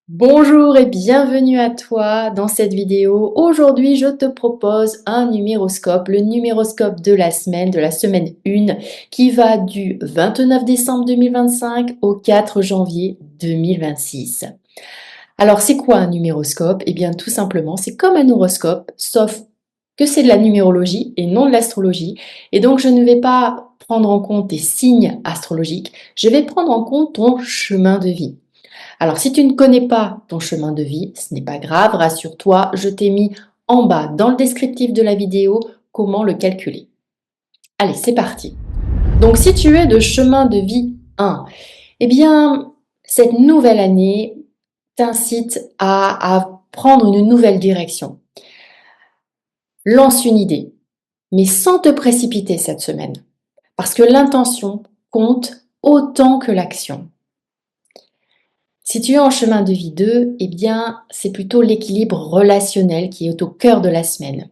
Bonjour et bienvenue à toi dans cette vidéo. Aujourd'hui, je te propose un numéroscope, le numéroscope de la semaine 1, qui va du 29 décembre 2025 au 4 janvier 2026. Alors, c'est quoi un numéroscope? Eh bien, tout simplement, c'est comme un horoscope, sauf que c'est de la numérologie et non de l'astrologie. Et donc, je ne vais pas prendre en compte tes signes astrologiques, je vais prendre en compte ton chemin de vie. Alors, si tu ne connais pas ton chemin de vie, ce n'est pas grave, rassure-toi, je t'ai mis en bas dans le descriptif de la vidéo comment le calculer. Allez, c'est parti. Donc, si tu es de chemin de vie 1, eh bien, cette nouvelle année t'incite à prendre une nouvelle direction. Lance une idée, mais sans te précipiter cette semaine, parce que l'intention compte autant que l'action. Si tu es en chemin de vie 2, eh bien, c'est plutôt l'équilibre relationnel qui est au cœur de la semaine.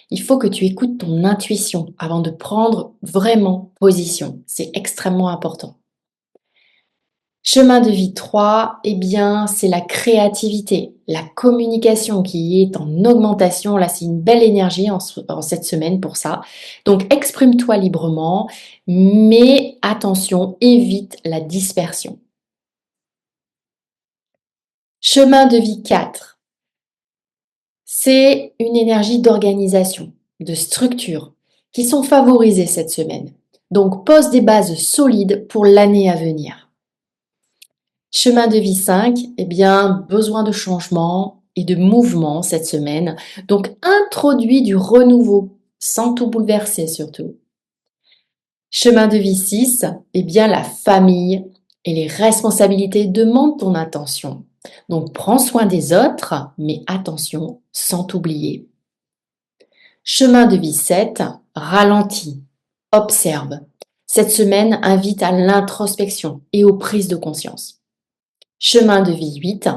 Il faut que tu écoutes ton intuition avant de prendre vraiment position. C'est extrêmement important. Chemin de vie 3, eh bien, c'est la créativité, la communication qui est en augmentation. Là, c'est une belle énergie en cette semaine pour ça. Donc, exprime-toi librement, mais attention, évite la dispersion. Chemin de vie 4. C'est une énergie d'organisation, de structure, qui sont favorisées cette semaine. Donc, pose des bases solides pour l'année à venir. Chemin de vie 5, eh bien, besoin de changement et de mouvement cette semaine. Donc, introduis du renouveau, sans tout bouleverser surtout. Chemin de vie 6, eh bien, la famille et les responsabilités demandent ton attention. Donc, prends soin des autres, mais attention, sans t'oublier. Chemin de vie 7, ralentis, observe. Cette semaine invite à l'introspection et aux prises de conscience. Chemin de vie 8,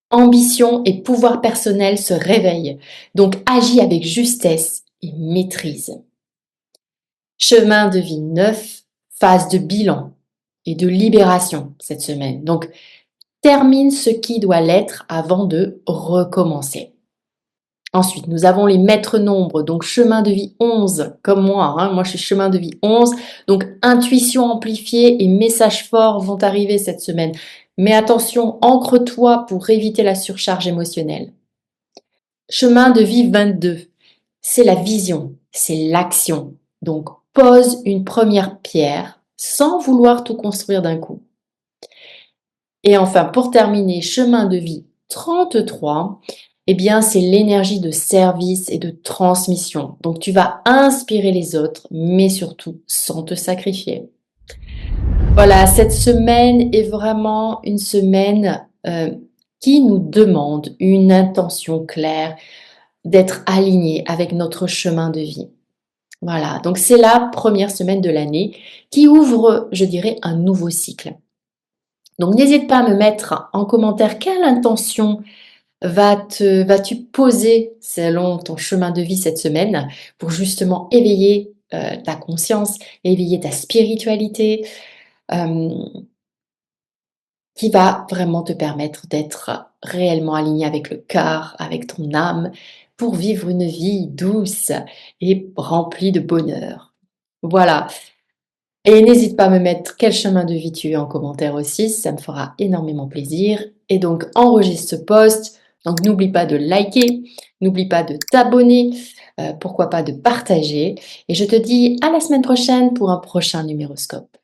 ambition et pouvoir personnel se réveillent, donc agis avec justesse et maîtrise. Chemin de vie 9, phase de bilan et de libération cette semaine. Donc, termine ce qui doit l'être avant de recommencer. Ensuite, nous avons les maîtres nombres, donc chemin de vie 11, comme moi. Moi, je suis chemin de vie 11. Donc, intuition amplifiée et messages forts vont arriver cette semaine. Mais attention, ancre-toi pour éviter la surcharge émotionnelle. Chemin de vie 22, c'est la vision, c'est l'action. Donc, pose une première pierre sans vouloir tout construire d'un coup. Et enfin, pour terminer, chemin de vie 33, eh bien, c'est l'énergie de service et de transmission. Donc, tu vas inspirer les autres, mais surtout sans te sacrifier. Voilà, cette semaine est vraiment une semaine qui nous demande une intention claire, d'être aligné avec notre chemin de vie. Voilà, donc c'est la première semaine de l'année qui ouvre, je dirais, un nouveau cycle. Donc n'hésite pas à me mettre en commentaire quelle intention vas-tu poser selon ton chemin de vie cette semaine pour justement éveiller ta conscience, éveiller ta spiritualité, euh, qui va vraiment te permettre d'être réellement aligné avec le cœur, avec ton âme, pour vivre une vie douce et remplie de bonheur. Voilà. Et n'hésite pas à me mettre quel chemin de vie tu es en commentaire aussi, ça me fera énormément plaisir. Et donc enregistre ce post. Donc n'oublie pas de liker, n'oublie pas de t'abonner, pourquoi pas de partager. Et je te dis à la semaine prochaine pour un prochain numéroscope.